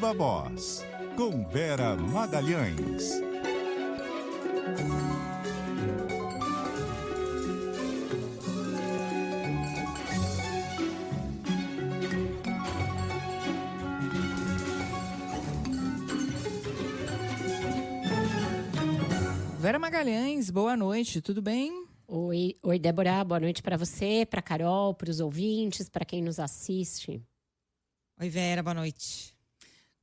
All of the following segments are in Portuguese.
Viva Voz, com Vera Magalhães. Vera Magalhães, boa noite, tudo bem? Oi, Débora, boa noite para você, para Carol, para os ouvintes, para quem nos assiste. Oi, Vera, boa noite.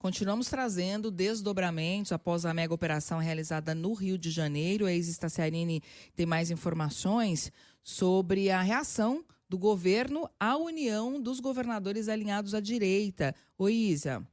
Continuamos trazendo desdobramentos após a mega operação realizada no Rio de Janeiro. A Isa Staciarini tem mais informações sobre a reação do governo à união dos governadores alinhados à direita. Oi, Isa.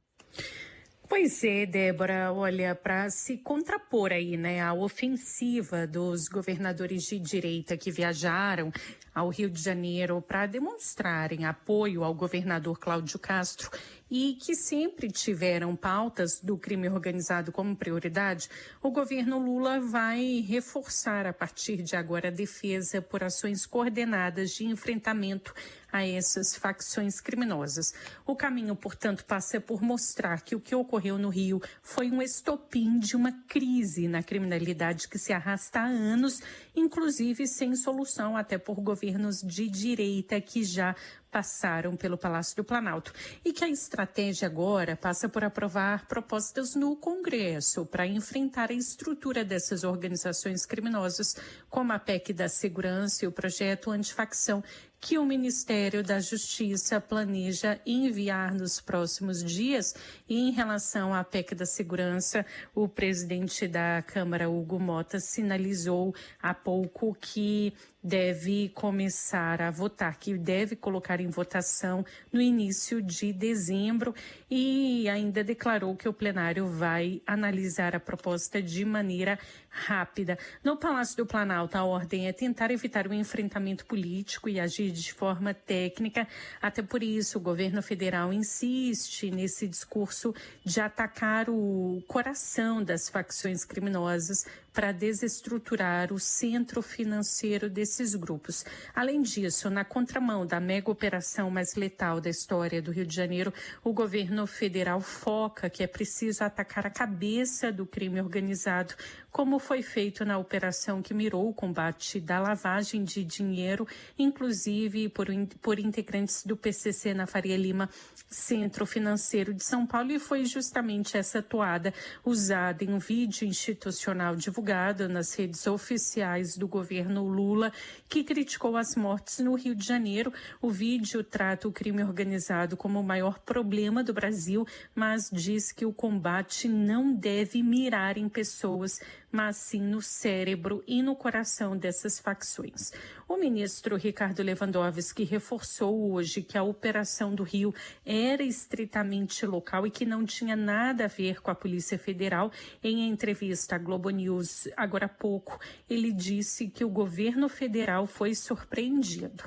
Pois é, Débora, olha, para se contrapor aí, né, à ofensiva dos governadores de direita que viajaram ao Rio de Janeiro para demonstrarem apoio ao governador Cláudio Castro e que sempre tiveram pautas do crime organizado como prioridade, o governo Lula vai reforçar a partir de agora a defesa por ações coordenadas de enfrentamento a essas facções criminosas. O caminho, portanto, passa por mostrar que o que ocorreu no Rio foi um estopim de uma crise na criminalidade que se arrasta há anos, inclusive sem solução até por governos de direita que já passaram pelo Palácio do Planalto. E que a estratégia agora passa por aprovar propostas no Congresso para enfrentar a estrutura dessas organizações criminosas, como a PEC da Segurança e o projeto antifacção, que o Ministério da Justiça planeja enviar nos próximos dias. E em relação à PEC da Segurança, o presidente da Câmara, Hugo Mota, sinalizou há pouco que deve começar a votar, que deve colocar em votação no início de dezembro, e ainda declarou que o plenário vai analisar a proposta de maneira rápida. No Palácio do Planalto, a ordem é tentar evitar o enfrentamento político e agir de forma técnica. Até por isso, o governo federal insiste nesse discurso de atacar o coração das facções criminosas para desestruturar o centro financeiro desses grupos. Além disso, na contramão da mega operação mais letal da história do Rio de Janeiro, o governo federal foca que é preciso atacar a cabeça do crime organizado, como foi feito na operação que mirou o combate da lavagem de dinheiro, inclusive por integrantes do PCC na Faria Lima, Centro Financeiro de São Paulo, e foi justamente essa toada usada em um vídeo institucional divulgado nas redes oficiais do governo Lula, que criticou as mortes no Rio de Janeiro. O vídeo trata o crime organizado como o maior problema do Brasil, mas diz que o combate não deve mirar em pessoas, mas sim no cérebro e no coração dessas facções. O ministro Ricardo Lewandowski reforçou hoje que a operação do Rio era estritamente local e que não tinha nada a ver com a Polícia Federal. Em entrevista à Globo News agora há pouco, ele disse que o governo federal foi surpreendido.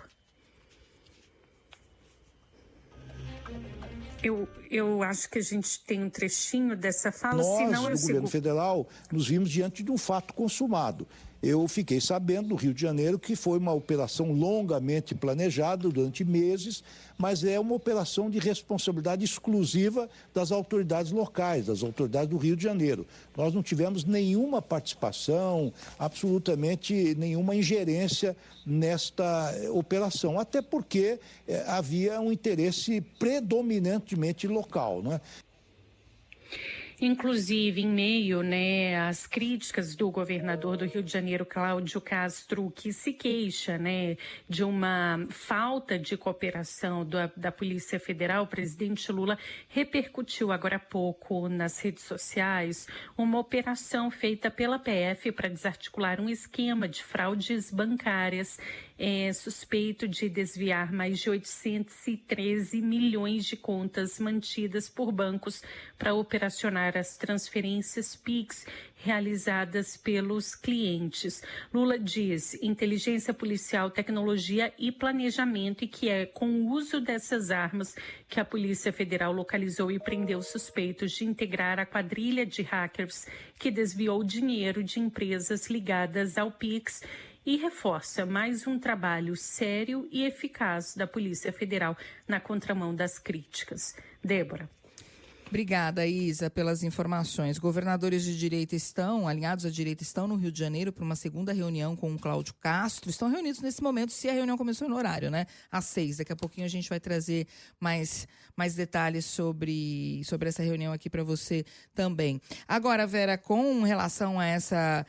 Eu acho que a gente tem um trechinho dessa fala. Nós, do governo federal, nos vimos diante de um fato consumado. Eu fiquei sabendo do Rio de Janeiro que foi uma operação longamente planejada durante meses, mas é uma operação de responsabilidade exclusiva das autoridades locais, das autoridades do Rio de Janeiro. Nós não tivemos nenhuma participação, absolutamente nenhuma ingerência nesta operação, até porque havia um interesse predominantemente local, não é? Inclusive, em meio, às críticas do governador do Rio de Janeiro, Cláudio Castro, que se queixa, de uma falta de cooperação da Polícia Federal, o presidente Lula repercutiu agora há pouco nas redes sociais uma operação feita pela PF para desarticular um esquema de fraudes bancárias suspeito de desviar mais de 813 milhões de contas mantidas por bancos para operacionar as transferências PIX realizadas pelos clientes. Lula diz inteligência policial, tecnologia e planejamento, e que é com o uso dessas armas que a Polícia Federal localizou e prendeu suspeitos de integrar a quadrilha de hackers que desviou dinheiro de empresas ligadas ao PIX, e reforça mais um trabalho sério e eficaz da Polícia Federal na contramão das críticas. Débora. Obrigada, Isa, pelas informações. Governadores de direita alinhados à direita, estão no Rio de Janeiro para uma segunda reunião com o Cláudio Castro. Estão reunidos nesse momento, se a reunião começou no horário, né? Às 6. Daqui a pouquinho a gente vai trazer mais detalhes sobre essa reunião aqui para você também. Agora, Vera, com relação a essa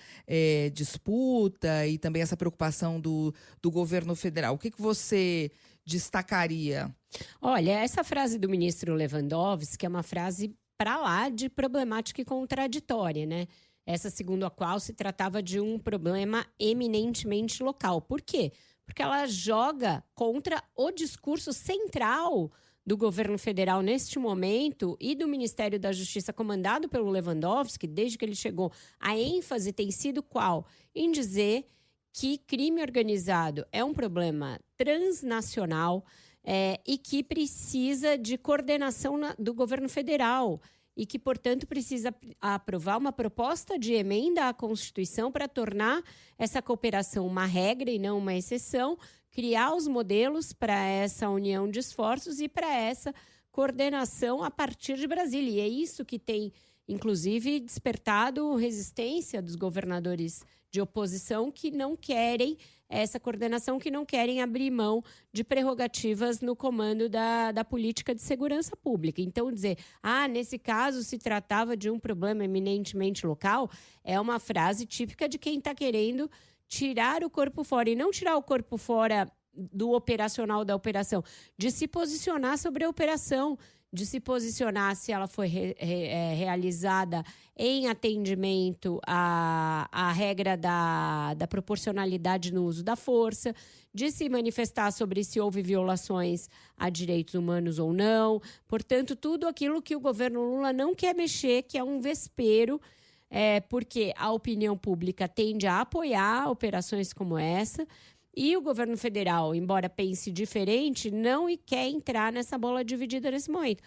disputa e também essa preocupação do governo federal, o que você destacaria? Olha, essa frase do ministro Lewandowski é uma frase para lá de problemática e contraditória, né? Essa segundo a qual se tratava de um problema eminentemente local. Por quê? Porque ela joga contra o discurso central do governo federal neste momento e do Ministério da Justiça comandado pelo Lewandowski, desde que ele chegou. A ênfase tem sido qual? Em dizer que crime organizado é um problema transnacional e que precisa de coordenação do governo federal e que, portanto, precisa aprovar uma proposta de emenda à Constituição para tornar essa cooperação uma regra e não uma exceção, criar os modelos para essa união de esforços e para essa coordenação a partir de Brasília. E é isso que tem, inclusive, despertado resistência dos governadores de oposição que não querem essa coordenação, que não querem abrir mão de prerrogativas no comando da política de segurança pública. Então, dizer, nesse caso se tratava de um problema eminentemente local, é uma frase típica de quem está querendo tirar o corpo fora, e não tirar o corpo fora do operacional da operação, de se posicionar sobre a operação, de se posicionar se ela foi realizada em atendimento à regra da proporcionalidade no uso da força, de se manifestar sobre se houve violações a direitos humanos ou não. Portanto, tudo aquilo que o governo Lula não quer mexer, que é um vespeiro, porque a opinião pública tende a apoiar operações como essa. E o governo federal, embora pense diferente, não quer entrar nessa bola dividida nesse momento.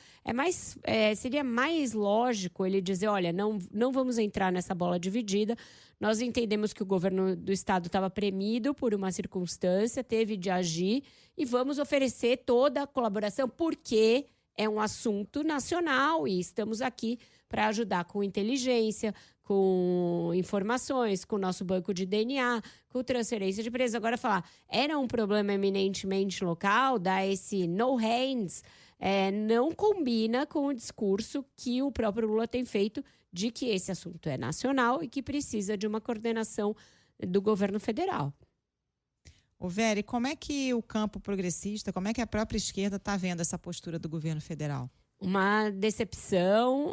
Seria mais lógico ele dizer, olha, não vamos entrar nessa bola dividida. Nós entendemos que o governo do estado estava premido por uma circunstância, teve de agir e vamos oferecer toda a colaboração porque é um assunto nacional e estamos aqui para ajudar com inteligência, com informações, com o nosso banco de DNA, com transferência de preços. Agora, falar, era um problema eminentemente local, dar esse no hands, não combina com o discurso que o próprio Lula tem feito de que esse assunto é nacional e que precisa de uma coordenação do governo federal. Vera, e como é que o campo progressista, como é que a própria esquerda está vendo essa postura do governo federal? Uma decepção,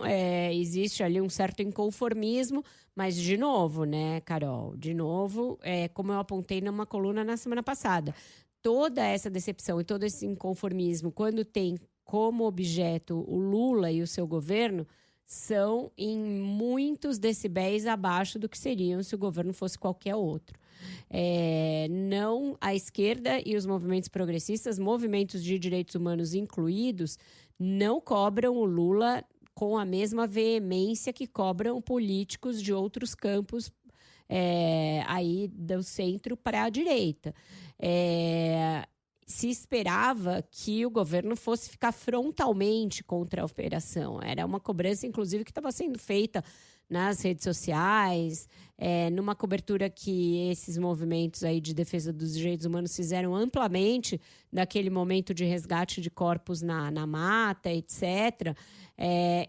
existe ali um certo inconformismo, mas de novo, né, Carol? De novo, como eu apontei numa coluna na semana passada, toda essa decepção e todo esse inconformismo, quando tem como objeto o Lula e o seu governo, são em muitos decibéis abaixo do que seriam se o governo fosse qualquer outro. Não a esquerda e os movimentos progressistas, movimentos de direitos humanos incluídos, não cobram o Lula com a mesma veemência que cobram políticos de outros campos aí do centro para a direita. Se esperava que o governo fosse ficar frontalmente contra a operação. Era uma cobrança, inclusive, que estava sendo feita nas redes sociais, numa cobertura que esses movimentos aí de defesa dos direitos humanos fizeram amplamente daquele momento de resgate de corpos na mata, etc.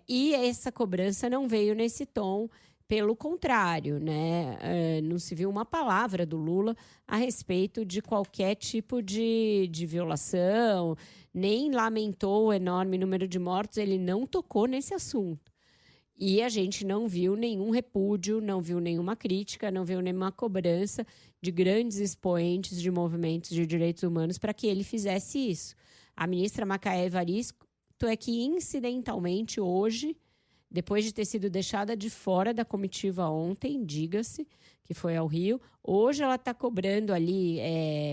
E essa cobrança não veio nesse tom, pelo contrário, né? Não se viu uma palavra do Lula a respeito de qualquer tipo de violação, nem lamentou o enorme número de mortos, ele não tocou nesse assunto. E a gente não viu nenhum repúdio, não viu nenhuma crítica, não viu nenhuma cobrança de grandes expoentes de movimentos de direitos humanos para que ele fizesse isso. A ministra Macaé Evaristo é que, incidentalmente, hoje, depois de ter sido deixada de fora da comitiva ontem, diga-se, que foi ao Rio, hoje ela está cobrando ali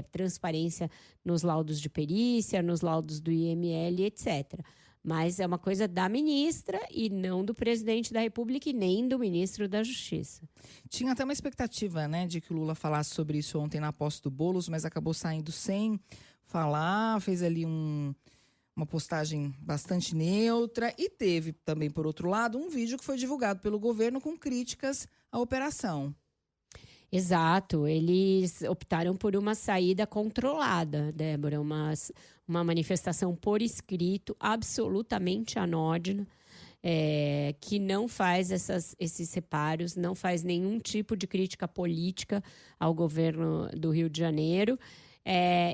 transparência nos laudos de perícia, nos laudos do IML, etc., mas é uma coisa da ministra e não do presidente da República e nem do ministro da Justiça. Tinha até uma expectativa, né, de que o Lula falasse sobre isso ontem na posse do Boulos, mas acabou saindo sem falar, fez ali uma postagem bastante neutra, e teve também, por outro lado, um vídeo que foi divulgado pelo governo com críticas à operação. Exato, eles optaram por uma saída controlada, Débora, uma manifestação por escrito, absolutamente anódina, que não faz esses reparos, não faz nenhum tipo de crítica política ao governo do Rio de Janeiro,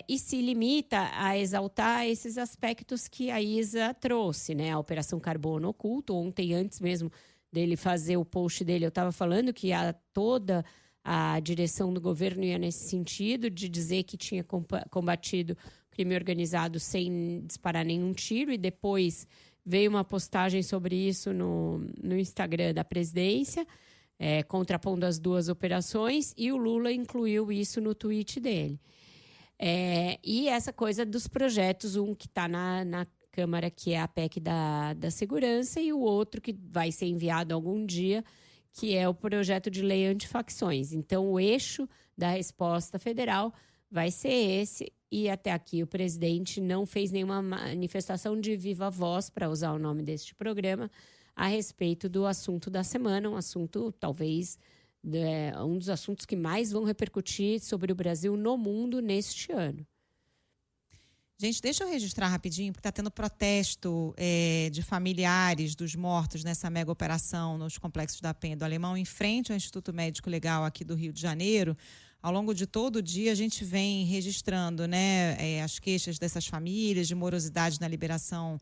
e se limita a exaltar esses aspectos que a Isa trouxe, né? A Operação Carbono Oculto. Ontem, antes mesmo dele fazer o post dele, eu estava falando que toda a direção do governo ia nesse sentido, de dizer que tinha combatido crime organizado sem disparar nenhum tiro, e depois veio uma postagem sobre isso no Instagram da presidência, contrapondo as duas operações, e o Lula incluiu isso no tweet dele. E essa coisa dos projetos, um que está na Câmara, que é a PEC da segurança, e o outro que vai ser enviado algum dia, que é o projeto de lei antifacções. Então, o eixo da resposta federal vai ser esse, e até aqui o presidente não fez nenhuma manifestação de viva voz, para usar o nome deste programa, a respeito do assunto da semana, um assunto, talvez, um dos assuntos que mais vão repercutir sobre o Brasil no mundo neste ano. Gente, deixa eu registrar rapidinho, porque está tendo protesto de familiares dos mortos nessa mega operação nos complexos da Penha e do Alemão, em frente ao Instituto Médico Legal aqui do Rio de Janeiro. Ao longo de todo o dia, a gente vem registrando, né, as queixas dessas famílias, de morosidade na liberação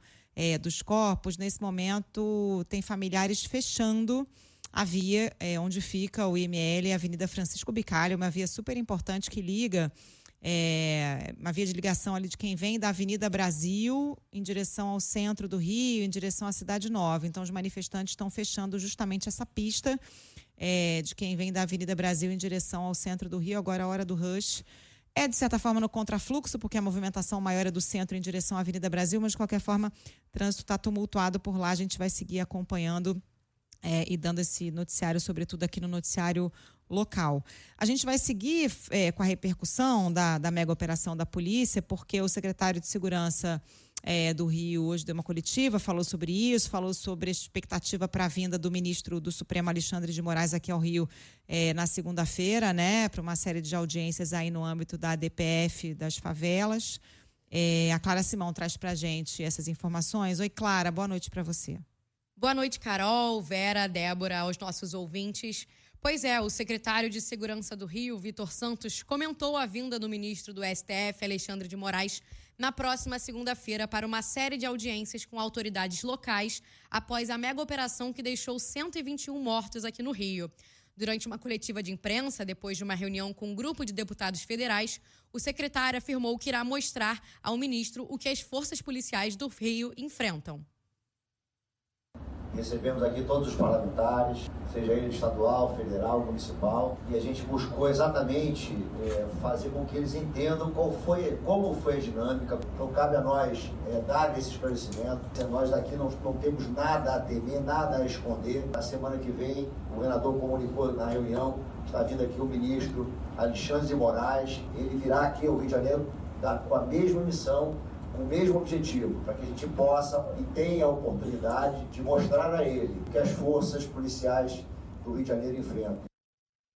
dos corpos. Nesse momento, tem familiares fechando a via onde fica o IML, a Avenida Francisco Bicalho, uma via super importante que liga, uma via de ligação ali de quem vem da Avenida Brasil em direção ao centro do Rio, em direção à Cidade Nova. Então, os manifestantes estão fechando justamente essa pista de quem vem da Avenida Brasil em direção ao centro do Rio. Agora, a hora do rush de certa forma, no contrafluxo, porque a movimentação maior é do centro em direção à Avenida Brasil, mas, de qualquer forma, o trânsito está tumultuado por lá. A gente vai seguir acompanhando e dando esse noticiário, sobretudo aqui no noticiário local. A gente vai seguir com a repercussão da mega operação da polícia, porque o secretário de Segurança do Rio hoje deu uma coletiva, falou sobre isso, falou sobre a expectativa para a vinda do ministro do Supremo, Alexandre de Moraes, aqui ao Rio na segunda-feira, né, para uma série de audiências aí no âmbito da ADPF das favelas. A Clara Simão traz para a gente essas informações. Oi, Clara, boa noite para você. Boa noite, Carol, Vera, Débora, aos nossos ouvintes. Pois o secretário de Segurança do Rio, Vitor Santos, comentou a vinda do ministro do STF, Alexandre de Moraes, na próxima segunda-feira para uma série de audiências com autoridades locais após a mega operação que deixou 121 mortos aqui no Rio. Durante uma coletiva de imprensa, depois de uma reunião com um grupo de deputados federais, o secretário afirmou que irá mostrar ao ministro o que as forças policiais do Rio enfrentam. Recebemos aqui todos os parlamentares, seja ele estadual, federal, municipal, e a gente buscou exatamente fazer com que eles entendam como foi a dinâmica. Então cabe a nós dar esse esclarecimento. Nós daqui não temos nada a temer, nada a esconder. Na semana que vem, o governador comunicou na reunião, está vindo aqui o ministro Alexandre de Moraes, ele virá aqui ao Rio de Janeiro com a mesma missão, com o mesmo objetivo, para que a gente possa e tenha a oportunidade de mostrar a ele o que as forças policiais do Rio de Janeiro enfrentam.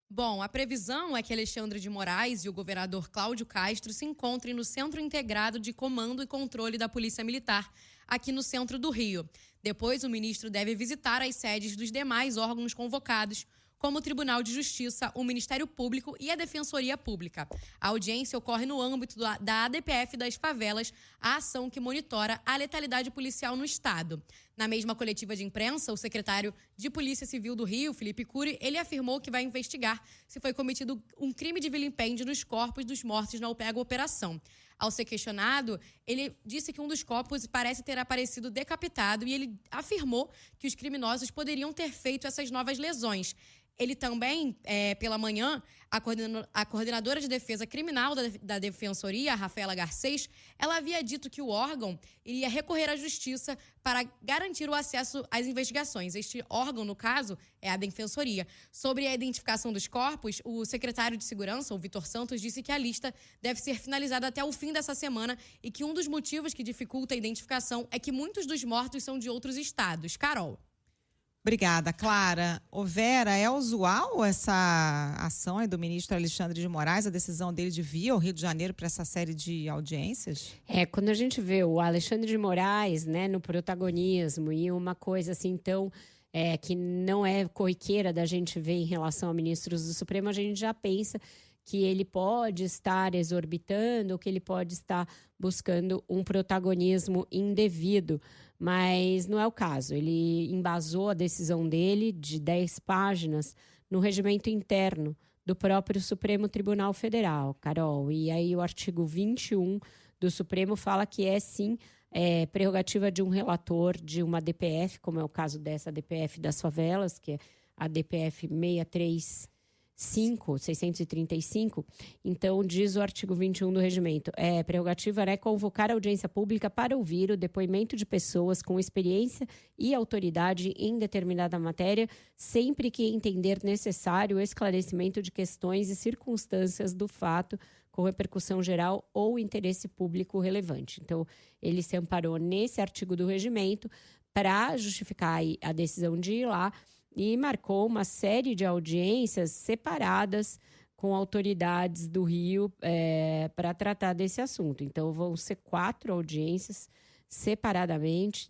Bom, a previsão é que Alexandre de Moraes e o governador Cláudio Castro se encontrem no Centro Integrado de Comando e Controle da Polícia Militar, aqui no centro do Rio. Depois, o ministro deve visitar as sedes dos demais órgãos convocados, como o Tribunal de Justiça, o Ministério Público e a Defensoria Pública. A audiência ocorre no âmbito da ADPF das favelas, a ação que monitora a letalidade policial no Estado. Na mesma coletiva de imprensa, o secretário de Polícia Civil do Rio, Felipe Cury, ele afirmou que vai investigar se foi cometido um crime de vilipêndio nos corpos dos mortos na mega operação. Ao ser questionado, ele disse que um dos corpos parece ter aparecido decapitado e ele afirmou que os criminosos poderiam ter feito essas novas lesões. Ele também, pela manhã, a coordenadora de defesa criminal da Defensoria, a Rafaela Garcês, ela havia dito que o órgão iria recorrer à justiça para garantir o acesso às investigações. Este órgão, no caso, é a Defensoria. Sobre a identificação dos corpos, o secretário de Segurança, o Vitor Santos, disse que a lista deve ser finalizada até o fim dessa semana e que um dos motivos que dificulta a identificação é que muitos dos mortos são de outros estados. Carol. Obrigada, Clara. Vera, é usual essa ação do ministro Alexandre de Moraes, a decisão dele de vir ao Rio de Janeiro para essa série de audiências? Quando a gente vê o Alexandre de Moraes, né, no protagonismo e uma coisa assim tão que não é corriqueira da gente ver em relação a ministros do Supremo, a gente já pensa que ele pode estar exorbitando, que ele pode estar buscando um protagonismo indevido. Mas não é o caso. Ele embasou a decisão dele, de 10 páginas, no regimento interno do próprio Supremo Tribunal Federal, Carol. E aí o artigo 21 do Supremo fala que sim, prerrogativa de um relator de uma DPF, como é o caso dessa DPF das favelas, que é a DPF 635. Então, diz o artigo 21 do regimento, prerrogativa é convocar a audiência pública para ouvir o depoimento de pessoas com experiência e autoridade em determinada matéria, sempre que entender necessário o esclarecimento de questões e circunstâncias do fato com repercussão geral ou interesse público relevante. Então, ele se amparou nesse artigo do regimento para justificar a decisão de ir lá e marcou uma série de audiências separadas com autoridades do Rio para tratar desse assunto. Então, vão ser 4 audiências separadamente,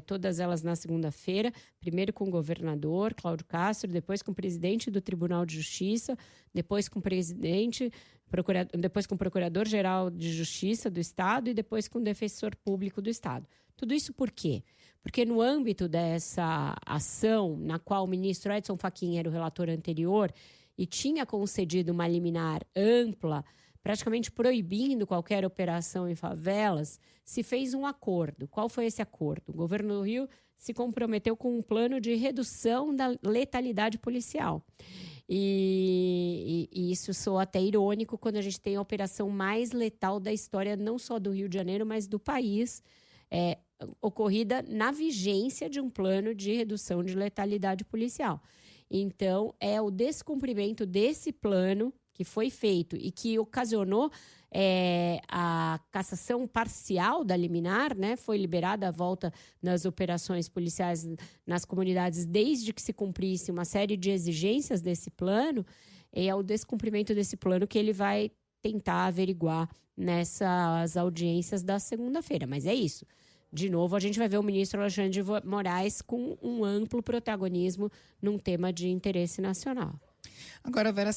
todas elas na segunda-feira, primeiro com o governador Cláudio Castro, depois com o presidente do Tribunal de Justiça, depois com o Procurador-Geral de Justiça do Estado e depois com o Defensor Público do Estado. Tudo isso por quê? Porque no âmbito dessa ação, na qual o ministro Edson Fachin era o relator anterior e tinha concedido uma liminar ampla, praticamente proibindo qualquer operação em favelas, se fez um acordo. Qual foi esse acordo? O governo do Rio se comprometeu com um plano de redução da letalidade policial. E isso soa até irônico quando a gente tem a operação mais letal da história, não só do Rio de Janeiro, mas do país, ocorrida na vigência de um plano de redução de letalidade policial. Então, é o descumprimento desse plano que foi feito e que ocasionou a cassação parcial da liminar, né? Foi liberada a volta nas operações policiais nas comunidades desde que se cumprisse uma série de exigências desse plano. É o descumprimento desse plano que ele vai tentar averiguar nessas audiências da segunda-feira. Mas é isso. De novo, a gente vai ver o ministro Alexandre de Moraes com um amplo protagonismo num tema de interesse nacional. Agora, Vera,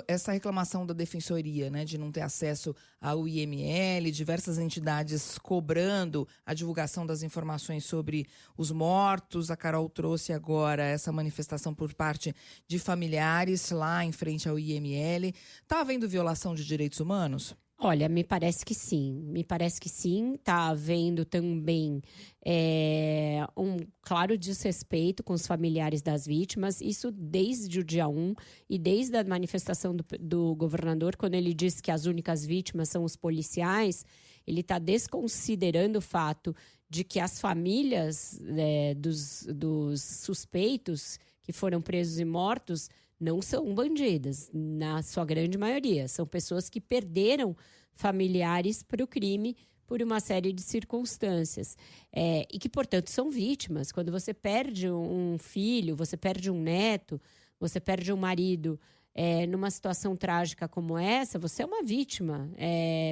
essa reclamação da Defensoria, né, de não ter acesso ao IML, diversas entidades cobrando a divulgação das informações sobre os mortos. A Carol trouxe agora essa manifestação por parte de familiares lá em frente ao IML. Está havendo violação de direitos humanos? Olha, me parece que sim. Está havendo também um claro desrespeito com os familiares das vítimas, isso desde o dia 1 e desde a manifestação do governador, quando ele disse que as únicas vítimas são os policiais, ele está desconsiderando o fato de que as famílias dos suspeitos que foram presos e mortos não são bandidas, na sua grande maioria. São pessoas que perderam familiares para o crime por uma série de circunstâncias. E que, portanto, são vítimas. Quando você perde um filho, você perde um neto, você perde um marido numa situação trágica como essa, você é uma vítima.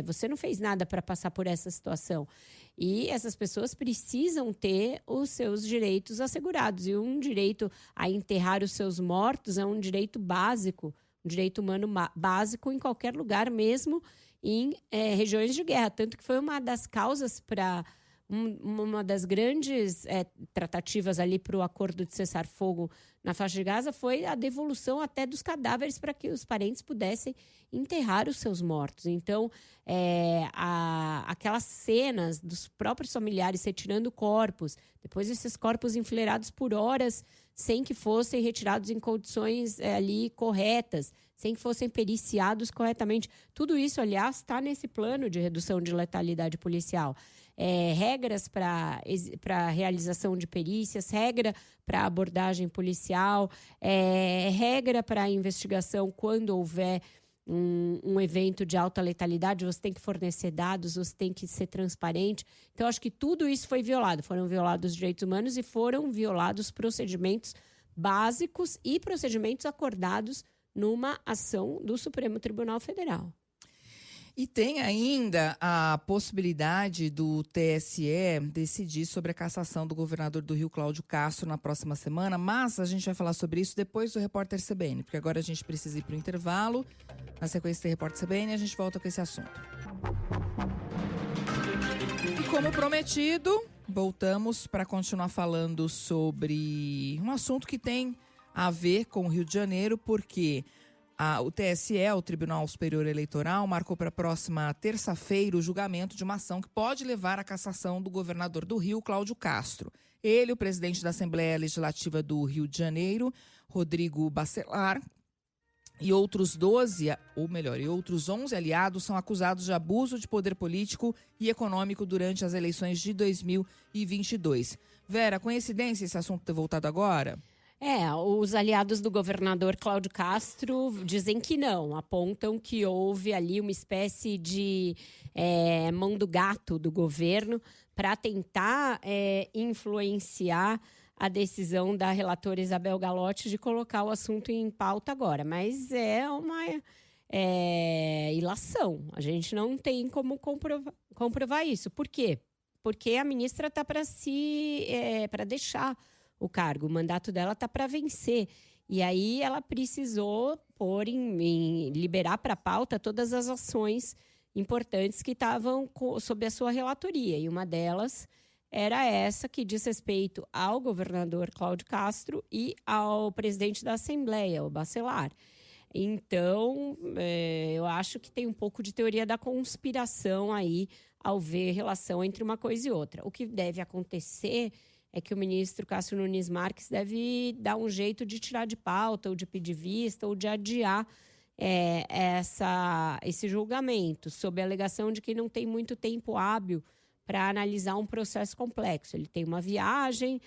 Você não fez nada para passar por essa situação. E essas pessoas precisam ter os seus direitos assegurados. E um direito a enterrar os seus mortos é um direito básico, um direito humano básico em qualquer lugar, mesmo em regiões de guerra. Tanto que foi uma das causas para Uma das grandes tratativas ali para o acordo de cessar-fogo na faixa de Gaza foi a devolução até dos cadáveres para que os parentes pudessem enterrar os seus mortos. Então, aquelas cenas dos próprios familiares retirando corpos, depois esses corpos enfileirados por horas sem que fossem retirados em condições ali corretas, sem que fossem periciados corretamente. Tudo isso, aliás, está nesse plano de redução de letalidade policial. Regras para realização de perícias, regra para abordagem policial, regra para investigação quando houver um evento de alta letalidade, você tem que fornecer dados, você tem que ser transparente. Então, acho que tudo isso foi violado. Foram violados os direitos humanos e foram violados procedimentos básicos e procedimentos acordados numa ação do Supremo Tribunal Federal. E tem ainda a possibilidade do TSE decidir sobre a cassação do governador do Rio, Cláudio Castro, na próxima semana, mas a gente vai falar sobre isso depois do Repórter CBN, porque agora a gente precisa ir para o intervalo. Na sequência do Repórter CBN, a gente volta com esse assunto. E como prometido, voltamos para continuar falando sobre um assunto que tem a ver com o Rio de Janeiro, porque o TSE, o Tribunal Superior Eleitoral, marcou para a próxima terça-feira o julgamento de uma ação que pode levar à cassação do governador do Rio, Cláudio Castro. Ele, o presidente da Assembleia Legislativa do Rio de Janeiro, Rodrigo Bacelar, e outros 11 aliados são acusados de abuso de poder político e econômico durante as eleições de 2022. Vera, coincidência esse assunto ter voltado agora? Os aliados do governador Cláudio Castro dizem que não, apontam que houve ali uma espécie de mão do gato do governo para tentar influenciar a decisão da relatora Isabel Galotti de colocar o assunto em pauta agora. Mas é uma ilação, a gente não tem como comprovar isso. Por quê? Porque a ministra está para deixar o cargo, o mandato dela está para vencer. E aí ela precisou liberar para a pauta todas as ações importantes que estavam sob a sua relatoria. E uma delas era essa que diz respeito ao governador Cláudio Castro e ao presidente da Assembleia, o Bacelar. Então, eu acho que tem um pouco de teoria da conspiração aí ao ver relação entre uma coisa e outra. O que deve acontecer é que o ministro Cássio Nunes Marques deve dar um jeito de tirar de pauta, ou de pedir vista, ou de adiar esse julgamento, sob a alegação de que não tem muito tempo hábil para analisar um processo complexo. Ele tem uma viagem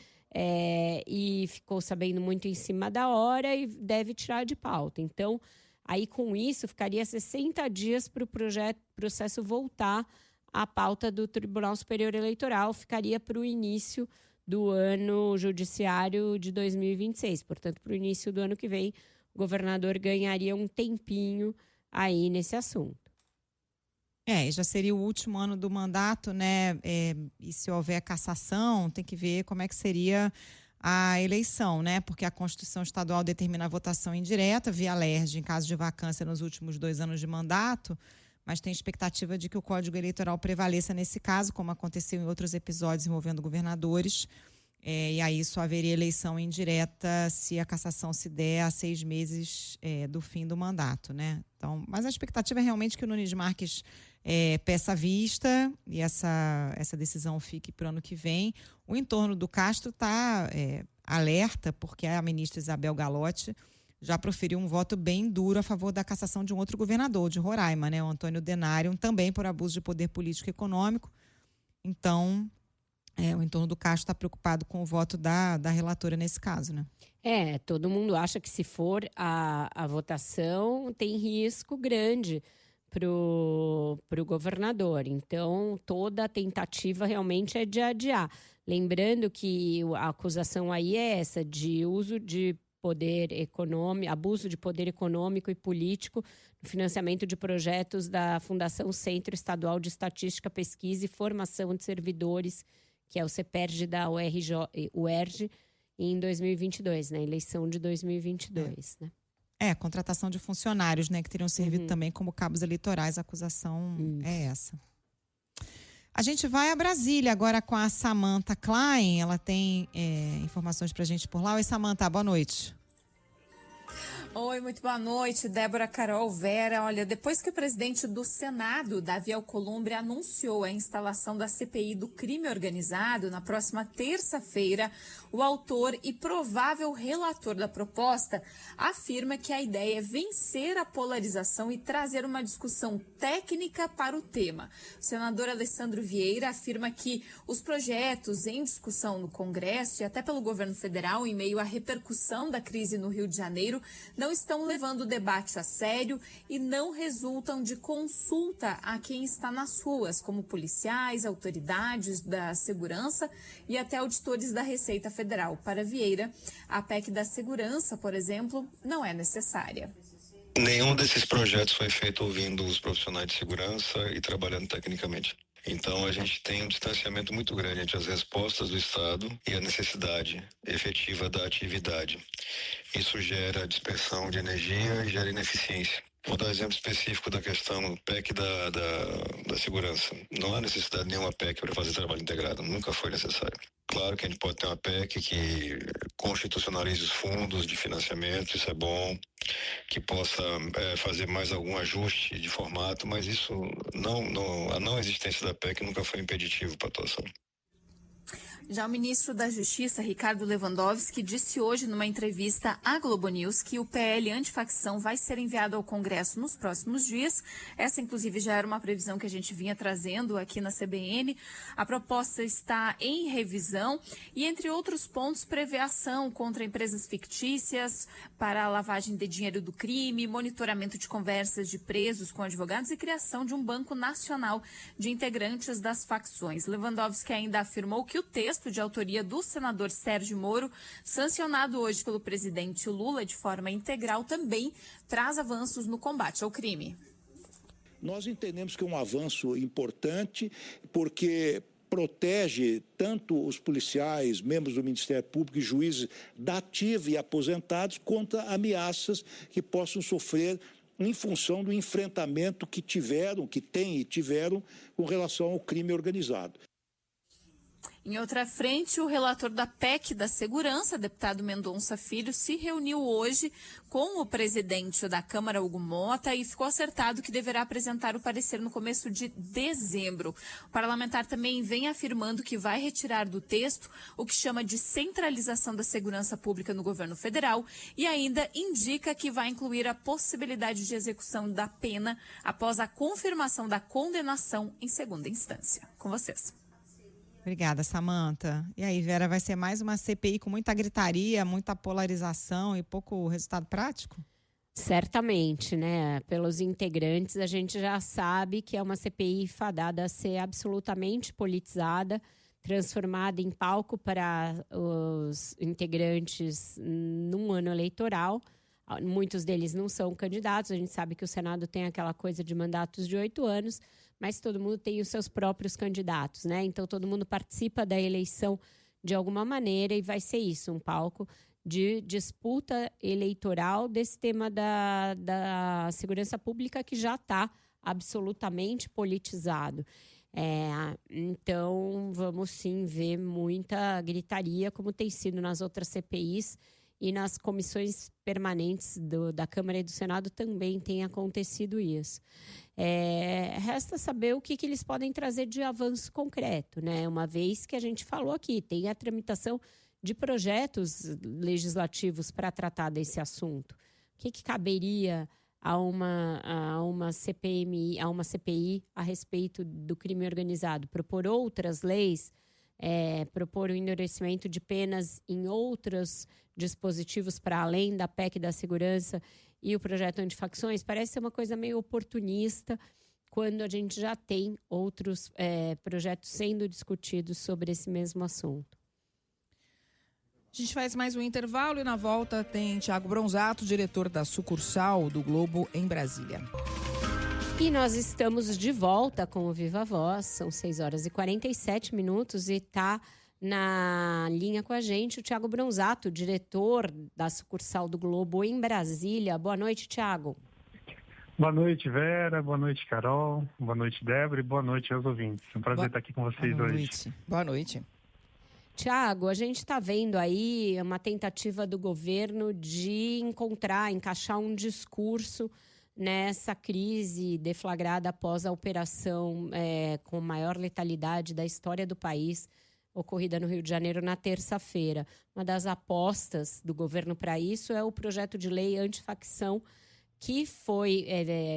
e ficou sabendo muito em cima da hora e deve tirar de pauta. Então, aí com isso, ficaria 60 dias para o processo voltar à pauta do Tribunal Superior Eleitoral, ficaria para o início do ano judiciário de 2026. Portanto, para o início do ano que vem, o governador ganharia um tempinho aí nesse assunto. Já seria o último ano do mandato, né? E se houver cassação, tem que ver como é que seria a eleição, né? Porque a Constituição Estadual determina a votação indireta via LERJ em caso de vacância nos últimos 2 anos de mandato, mas tem expectativa de que o Código Eleitoral prevaleça nesse caso, como aconteceu em outros episódios envolvendo governadores. E aí só haveria eleição indireta se a cassação se der a 6 meses do fim do mandato, né? Então, mas a expectativa é realmente que o Nunes Marques peça vista e essa decisão fique para o ano que vem. O entorno do Castro está alerta, porque a ministra Isabel Galotti já proferiu um voto bem duro a favor da cassação de um outro governador de Roraima, né? O Antônio Denário, também por abuso de poder político e econômico. Então, o entorno do Castro está preocupado com o voto da relatora nesse caso, né? Todo mundo acha que se for a votação, tem risco grande para o governador. Então, toda a tentativa realmente é de adiar. Lembrando que a acusação aí é essa, de uso de poder econômico, abuso de poder econômico e político no financiamento de projetos da Fundação Centro Estadual de Estatística, Pesquisa e Formação de Servidores, que é o CEPERJ da UERJ, em 2022, na eleição de 2022, né? Contratação de funcionários, né, que teriam servido também como cabos eleitorais. A acusação é essa. A gente vai a Brasília agora com a Samantha Klein. Ela tem informações para a gente por lá. Oi, Samantha, boa noite. Oi, muito boa noite, Débora, Carol, Vera. Olha, depois que o presidente do Senado, Davi Alcolumbre, anunciou a instalação da CPI do crime organizado na próxima terça-feira, o autor e provável relator da proposta afirma que a ideia é vencer a polarização e trazer uma discussão técnica para o tema. O senador Alessandro Vieira afirma que os projetos em discussão no Congresso e até pelo governo federal, em meio à repercussão da crise no Rio de Janeiro, não estão levando o debate a sério e não resultam de consulta a quem está nas ruas, como policiais, autoridades da segurança e até auditores da Receita Federal. Para Vieira, a PEC da segurança, por exemplo, não é necessária. Nenhum desses projetos foi feito ouvindo os profissionais de segurança e trabalhando tecnicamente. Então, a gente tem um distanciamento muito grande entre as respostas do Estado e a necessidade efetiva da atividade. Isso gera dispersão de energia e gera ineficiência. Vou dar um exemplo específico da questão PEC da segurança. Não há necessidade de nenhuma PEC para fazer trabalho integrado, nunca foi necessário. Claro que a gente pode ter uma PEC que constitucionalize os fundos de financiamento, isso é bom, que possa fazer mais algum ajuste de formato, mas isso a não existência da PEC nunca foi impeditivo para a atuação. Já o ministro da Justiça, Ricardo Lewandowski, disse hoje numa entrevista à Globo News que o PL antifacção vai ser enviado ao Congresso nos próximos dias. Essa, inclusive, já era uma previsão que a gente vinha trazendo aqui na CBN. A proposta está em revisão e, entre outros pontos, prevê ação contra empresas fictícias para a lavagem de dinheiro do crime, monitoramento de conversas de presos com advogados e criação de um banco nacional de integrantes das facções. Lewandowski ainda afirmou que o texto de autoria do senador Sérgio Moro, sancionado hoje pelo presidente Lula de forma integral, também traz avanços no combate ao crime. Nós entendemos que é um avanço importante, porque protege tanto os policiais, membros do Ministério Público e juízes da ativa e aposentados contra ameaças que possam sofrer em função do enfrentamento que têm e tiveram com relação ao crime organizado. Em outra frente, o relator da PEC da Segurança, deputado Mendonça Filho, se reuniu hoje com o presidente da Câmara, Hugo Mota, e ficou acertado que deverá apresentar o parecer no começo de dezembro. O parlamentar também vem afirmando que vai retirar do texto o que chama de centralização da segurança pública no governo federal e ainda indica que vai incluir a possibilidade de execução da pena após a confirmação da condenação em segunda instância. Com vocês. Obrigada, Samantha. E aí, Vera, vai ser mais uma CPI com muita gritaria, muita polarização e pouco resultado prático? Certamente, né? Pelos integrantes, a gente já sabe que é uma CPI fadada a ser absolutamente politizada, transformada em palco para os integrantes num ano eleitoral. Muitos deles não são candidatos, a gente sabe que o Senado tem aquela coisa de mandatos de 8 anos, mas todo mundo tem os seus próprios candidatos, né? Então, todo mundo participa da eleição de alguma maneira e vai ser isso, um palco de disputa eleitoral desse tema da segurança pública que já está absolutamente politizado. Então, vamos sim ver muita gritaria, como tem sido nas outras CPIs, e nas comissões permanentes da Câmara e do Senado também tem acontecido isso. Resta saber o que eles podem trazer de avanço concreto, né? Uma vez que a gente falou aqui, tem a tramitação de projetos legislativos para tratar desse assunto. O que caberia a uma CPI a respeito do crime organizado? Propor outras leis? Propor o endurecimento de penas em outros dispositivos para além da PEC da segurança e o projeto antifacções, parece ser uma coisa meio oportunista quando a gente já tem outros projetos sendo discutidos sobre esse mesmo assunto. A gente faz mais um intervalo e na volta tem Thiago Bronzato, diretor da sucursal do Globo em Brasília. E nós estamos de volta com o Viva Voz, são 6h47 e está na linha com a gente o Thiago Bronzato, diretor da sucursal do Globo em Brasília. Boa noite, Thiago. Boa noite, Vera. Boa noite, Carol. Boa noite, Débora. E boa noite aos ouvintes. É um prazer estar aqui com vocês hoje. Boa noite. Tiago, a gente está vendo aí uma tentativa do governo de encaixar um discurso nessa crise deflagrada após a operação com maior letalidade da história do país, ocorrida no Rio de Janeiro na terça-feira. Uma das apostas do governo para isso é o projeto de lei antifacção, que foi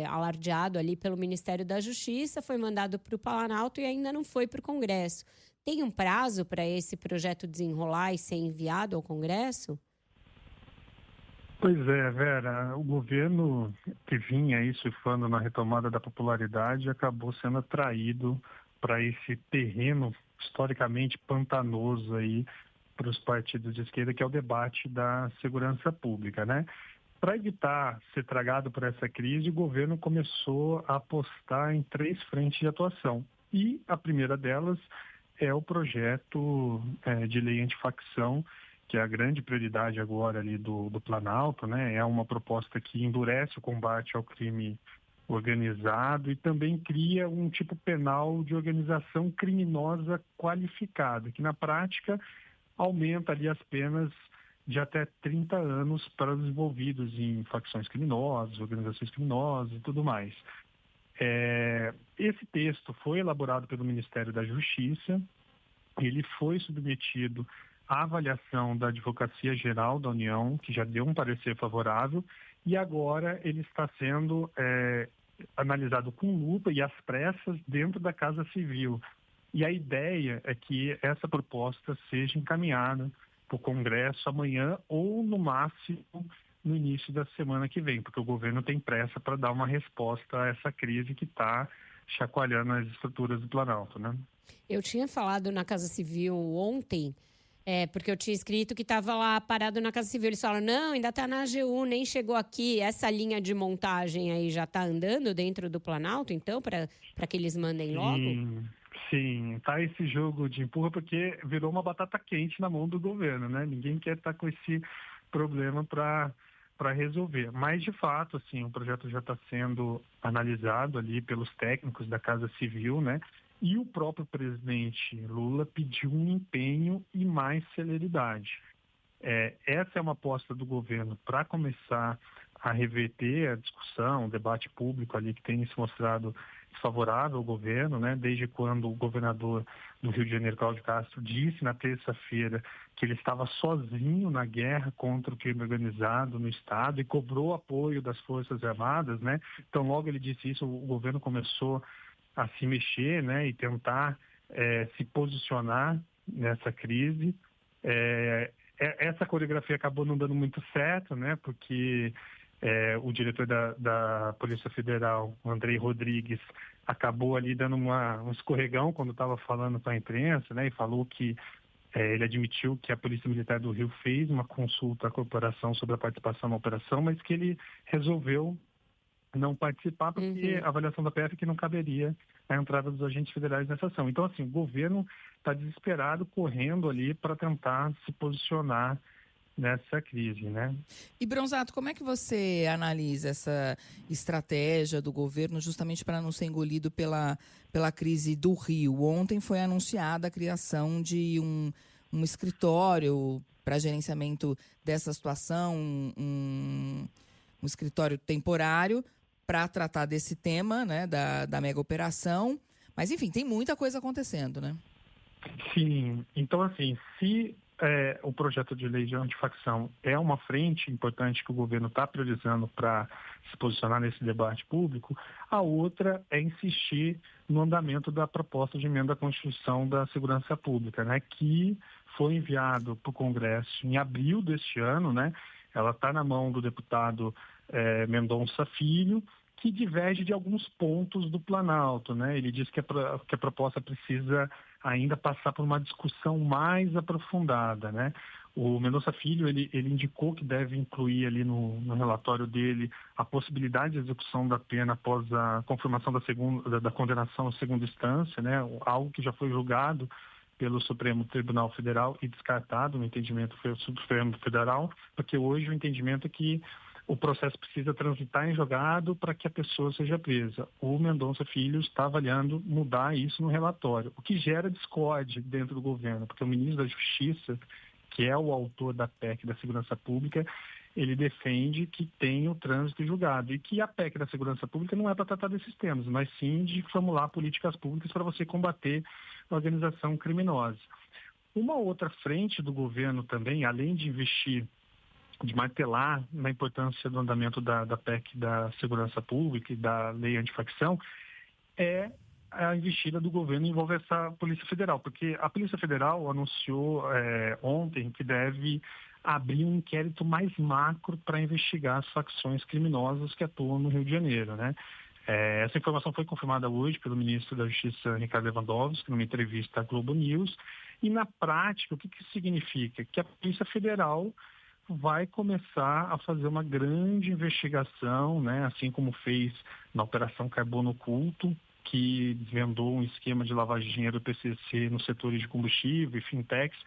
alardeado ali pelo Ministério da Justiça, foi mandado para o Planalto e ainda não foi para o Congresso. Tem um prazo para esse projeto desenrolar e ser enviado ao Congresso? Pois é, Vera, o governo que vinha aí surfando na retomada da popularidade acabou sendo atraído para esse terreno historicamente pantanoso aí para os partidos de esquerda, que é o debate da segurança pública, né? Para evitar ser tragado por essa crise, o governo começou a apostar em 3 frentes de atuação. E a primeira delas é o projeto de lei antifacção, que é a grande prioridade agora ali do Planalto, né? É uma proposta que endurece o combate ao crime organizado e também cria um tipo penal de organização criminosa qualificada, que na prática aumenta ali as penas de até 30 anos para os envolvidos em facções criminosas, organizações criminosas e tudo mais. Esse texto foi elaborado pelo Ministério da Justiça, ele foi submetido à avaliação da Advocacia Geral da União, que já deu um parecer favorável, e agora ele está sendo analisado com lupa e às pressas dentro da Casa Civil. E a ideia é que essa proposta seja encaminhada para o Congresso amanhã ou, no máximo, no início da semana que vem, porque o governo tem pressa para dar uma resposta a essa crise que está chacoalhando as estruturas do Planalto, né? Eu tinha falado na Casa Civil ontem, porque eu tinha escrito que estava lá parado na Casa Civil. Eles falaram, não, ainda está na AGU, nem chegou aqui. Essa linha de montagem aí já está andando dentro do Planalto, então, para que eles mandem logo? Sim, tá esse jogo de empurra porque virou uma batata quente na mão do governo, né? Ninguém quer estar com esse problema para resolver. Mas, de fato, assim, o projeto já está sendo analisado ali pelos técnicos da Casa Civil, né? E o próprio presidente Lula pediu um empenho e mais celeridade. Essa é uma aposta do governo para começar a reverter a discussão, o debate público ali que tem se mostrado desfavorável ao governo, né? Desde quando o governador do Rio de Janeiro, Cláudio Castro, disse na terça-feira que ele estava sozinho na guerra contra o crime organizado no Estado e cobrou apoio das Forças Armadas, né? Então, logo ele disse isso, o governo começou a se mexer, né? E tentar se posicionar nessa crise. Essa coreografia acabou não dando muito certo, né? Porque o diretor da Polícia Federal, Andrei Rodrigues, acabou ali dando um escorregão quando estava falando com a imprensa, né? E falou que ele admitiu que a Polícia Militar do Rio fez uma consulta à corporação sobre a participação na operação, mas que ele resolveu não participar porque a avaliação da PF que não caberia a entrada dos agentes federais nessa ação. Então, assim, o governo está desesperado, correndo ali para tentar se posicionar nessa crise, né? E, Bronzato, como é que você analisa essa estratégia do governo justamente para não ser engolido pela crise do Rio? Ontem foi anunciada a criação de um escritório para gerenciamento dessa situação, um escritório temporário para tratar desse tema, né, da mega operação. Mas, enfim, tem muita coisa acontecendo, né? Sim. Então, assim, se o projeto de lei de antifacção é uma frente importante que o governo está priorizando para se posicionar nesse debate público, a outra é insistir no andamento da proposta de emenda à Constituição da Segurança Pública, né, que foi enviado para o Congresso em abril deste ano, né? Ela está na mão do deputado Mendonça Filho, que diverge de alguns pontos do Planalto, né? Ele diz que a proposta precisa ainda passar por uma discussão mais aprofundada, né? O Mendonça Filho, ele indicou que deve incluir ali no relatório dele a possibilidade de execução da pena após a confirmação da condenação à segunda instância, né? Algo que já foi julgado pelo Supremo Tribunal Federal e descartado no entendimento do Supremo Federal, porque hoje o entendimento é que o processo precisa transitar em julgado para que a pessoa seja presa. O Mendonça Filho está avaliando mudar isso no relatório, o que gera discórdia dentro do governo, porque o ministro da Justiça, que é o autor da PEC da Segurança Pública, ele defende que tenha o trânsito julgado e que a PEC da Segurança Pública não é para tratar desses temas, mas sim de formular políticas públicas para você combater a organização criminosa. Uma outra frente do governo também, além de investir, de martelar na importância do andamento da PEC da Segurança Pública e da Lei Antifacção, é a investida do governo envolve essa Polícia Federal, porque a Polícia Federal anunciou ontem que deve abrir um inquérito mais macro para investigar as facções criminosas que atuam no Rio de Janeiro, né? Essa informação foi confirmada hoje pelo ministro da Justiça, Ricardo Lewandowski, numa entrevista à Globo News. E, na prática, o que isso significa? Que a Polícia Federal vai começar a fazer uma grande investigação, né? Assim como fez na Operação Carbono Oculto, que desvendou um esquema de lavagem de dinheiro do PCC nos setores de combustível e fintechs,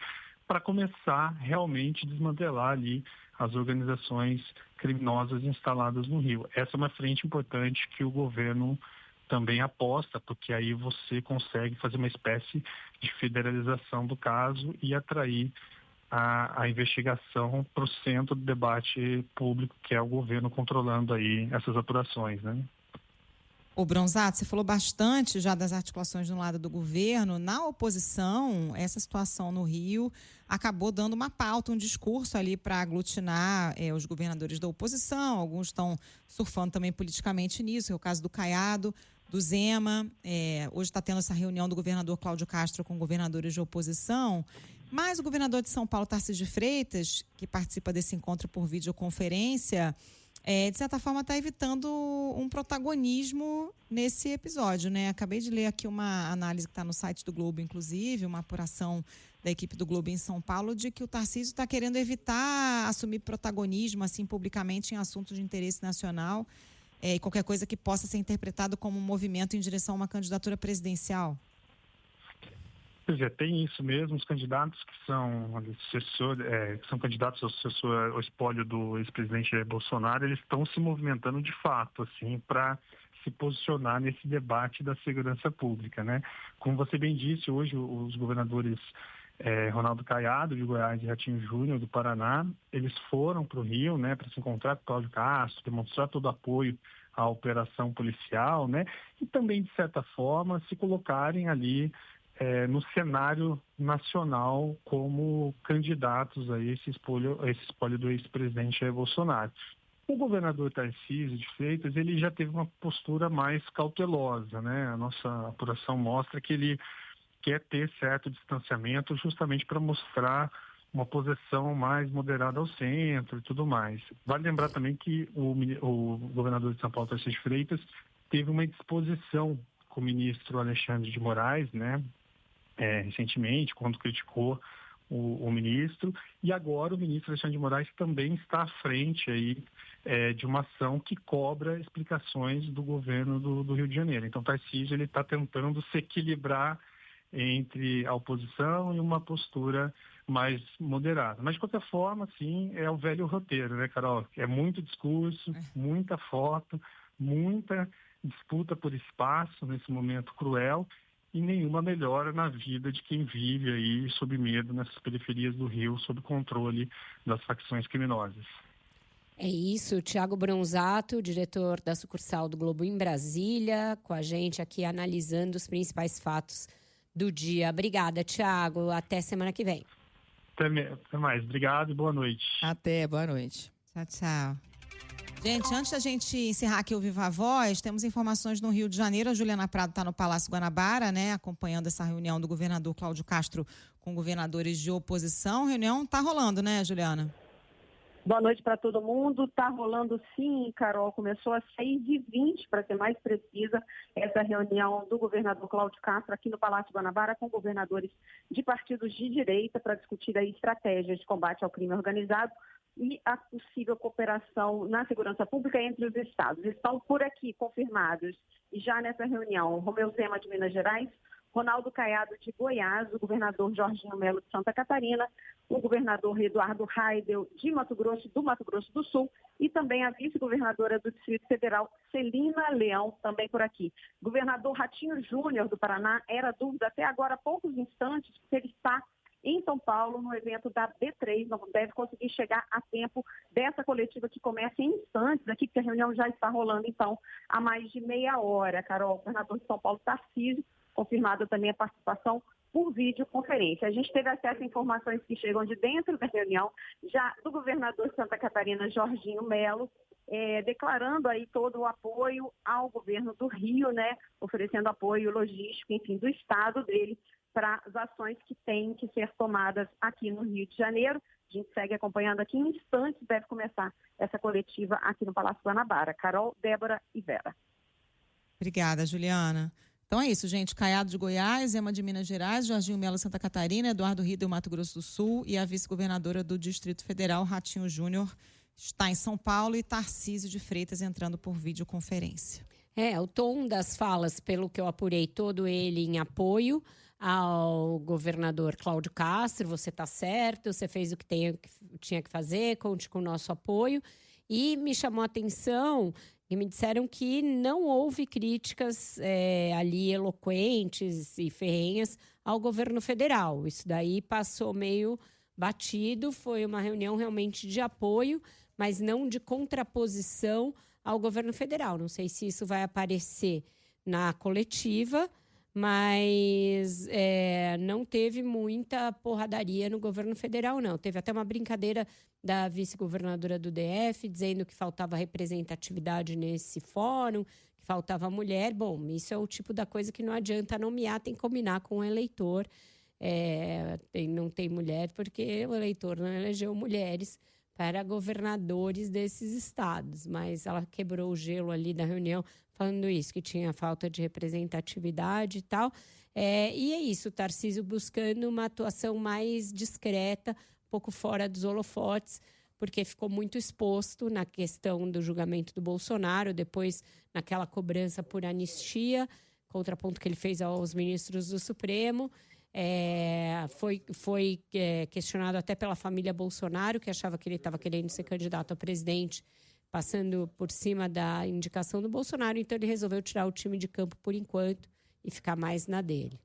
para começar realmente a desmantelar ali as organizações criminosas instaladas no Rio. Essa é uma frente importante que o governo também aposta, porque aí você consegue fazer uma espécie de federalização do caso e atrair a investigação para o centro do debate público, que é o governo controlando aí essas apurações, né? O Bronzato, você falou bastante já das articulações do lado do governo. Na oposição, essa situação no Rio acabou dando uma pauta, um discurso ali para aglutinar os governadores da oposição. Alguns estão surfando também politicamente nisso, é o caso do Caiado, do Zema. Hoje está tendo essa reunião do governador Cláudio Castro com governadores de oposição. Mas o governador de São Paulo, Tarcísio de Freitas, que participa desse encontro por videoconferência, de certa forma está evitando um protagonismo nesse episódio, né? Acabei de ler aqui uma análise que está no site do Globo, inclusive, uma apuração da equipe do Globo em São Paulo, de que o Tarcísio está querendo evitar assumir protagonismo assim publicamente em assuntos de interesse nacional e qualquer coisa que possa ser interpretado como um movimento em direção a uma candidatura presidencial. Pois é, tem isso mesmo. Os candidatos que são candidatos ao espólio do ex-presidente Jair Bolsonaro, eles estão se movimentando de fato, assim, para se posicionar nesse debate da segurança pública, né? Como você bem disse, hoje os governadores Ronaldo Caiado, de Goiás, e Ratinho Júnior, do Paraná, eles foram para o Rio, né, para se encontrar com o Cláudio Castro, demonstrar todo o apoio à operação policial, né? E também, de certa forma, se colocarem ali no cenário nacional como candidatos a esse espólio do ex-presidente Jair Bolsonaro. O governador Tarcísio de Freitas, ele já teve uma postura mais cautelosa, né? A nossa apuração mostra que ele quer ter certo distanciamento justamente para mostrar uma posição mais moderada ao centro e tudo mais. Vale lembrar também que o governador de São Paulo, Tarcísio de Freitas, teve uma indisposição com o ministro Alexandre de Moraes, né? Recentemente, quando criticou o ministro, e agora o ministro Alexandre de Moraes também está à frente aí, de uma ação que cobra explicações do governo do Rio de Janeiro. Então, Tarcísio está tentando se equilibrar entre a oposição e uma postura mais moderada. Mas, de qualquer forma, sim, é o velho roteiro, né, Carol? É muito discurso, muita foto, muita disputa por espaço nesse momento cruel, e nenhuma melhora na vida de quem vive aí sob medo nessas periferias do Rio, sob controle das facções criminosas. É isso, Thiago Bronzato, diretor da sucursal do Globo em Brasília, com a gente aqui analisando os principais fatos do dia. Obrigada, Thiago. Até semana que vem. Até mais. Obrigado e boa noite. Até, boa noite. Tchau, tchau. Gente, antes da gente encerrar aqui o Viva Voz, temos informações no Rio de Janeiro. A Juliana Prado está no Palácio Guanabara, né, acompanhando essa reunião do governador Cláudio Castro com governadores de oposição. A reunião está rolando, né, Juliana? Boa noite para todo mundo. Está rolando sim, Carol. Começou às 6h20, para ser mais precisa, essa reunião do governador Cláudio Castro aqui no Palácio Guanabara com governadores de partidos de direita para discutir aí estratégias de combate ao crime organizado e a possível cooperação na segurança pública entre os estados. Estão por aqui confirmados, e já nessa reunião, Romeu Zema de Minas Gerais, Ronaldo Caiado de Goiás, o governador Jorginho Melo de Santa Catarina, o governador Eduardo Raidel de Mato Grosso do Sul e também a vice-governadora do Distrito Federal, Celina Leão, também por aqui. Governador Ratinho Júnior do Paraná, era dúvida até agora há poucos instantes, porque ele está em São Paulo, no evento da B3, não deve conseguir chegar a tempo dessa coletiva que começa em instantes aqui, porque a reunião já está rolando, então, há mais de meia hora. Carol, governador de São Paulo, Tarcísio, confirmada também a participação por videoconferência. A gente teve acesso a informações que chegam de dentro da reunião, já do governador de Santa Catarina, Jorginho Melo, declarando aí todo o apoio ao governo do Rio, né, oferecendo apoio logístico, enfim, do estado dele para as ações que têm que ser tomadas aqui no Rio de Janeiro. A gente segue acompanhando aqui, em instantes deve começar essa coletiva aqui no Palácio Guanabara. Carol, Débora e Vera. Obrigada, Juliana. Então é isso, gente. Caiado de Goiás, Ema de Minas Gerais, Jorginho Melo Santa Catarina, Eduardo Riedel Mato Grosso do Sul e a vice-governadora do Distrito Federal, Ratinho Júnior, está em São Paulo, e Tarcísio de Freitas entrando por videoconferência. O tom das falas, pelo que eu apurei, todo ele em apoio ao governador Cláudio Castro. Você está certo, você fez o que tinha que fazer, conte com o nosso apoio. E me chamou a atenção e me disseram que não houve críticas ali eloquentes e ferrenhas ao governo federal. Isso daí passou meio batido, foi uma reunião realmente de apoio, mas não de contraposição ao governo federal. Não sei se isso vai aparecer na coletiva, mas não teve muita porradaria no governo federal, não. Teve até uma brincadeira da vice-governadora do DF, dizendo que faltava representatividade nesse fórum, que faltava mulher. Bom, isso é o tipo da coisa que não adianta nomear, tem que combinar com o eleitor. Não tem mulher porque o eleitor não elegeu mulheres para governadores desses estados. Mas ela quebrou o gelo ali da reunião, falando isso, que tinha falta de representatividade e tal. E é isso, o Tarcísio buscando uma atuação mais discreta, um pouco fora dos holofotes, porque ficou muito exposto na questão do julgamento do Bolsonaro, depois naquela cobrança por anistia, contraponto que ele fez aos ministros do Supremo. Foi questionado até pela família Bolsonaro, que achava que ele estava querendo ser candidato a presidente, passando por cima da indicação do Bolsonaro. Então, ele resolveu tirar o time de campo por enquanto e ficar mais na dele.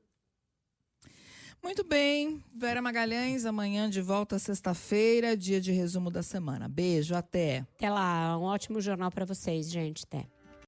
Muito bem. Vera Magalhães, amanhã de volta, sexta-feira, dia de resumo da semana. Beijo, até. Até lá. Um ótimo jornal para vocês, gente. Até.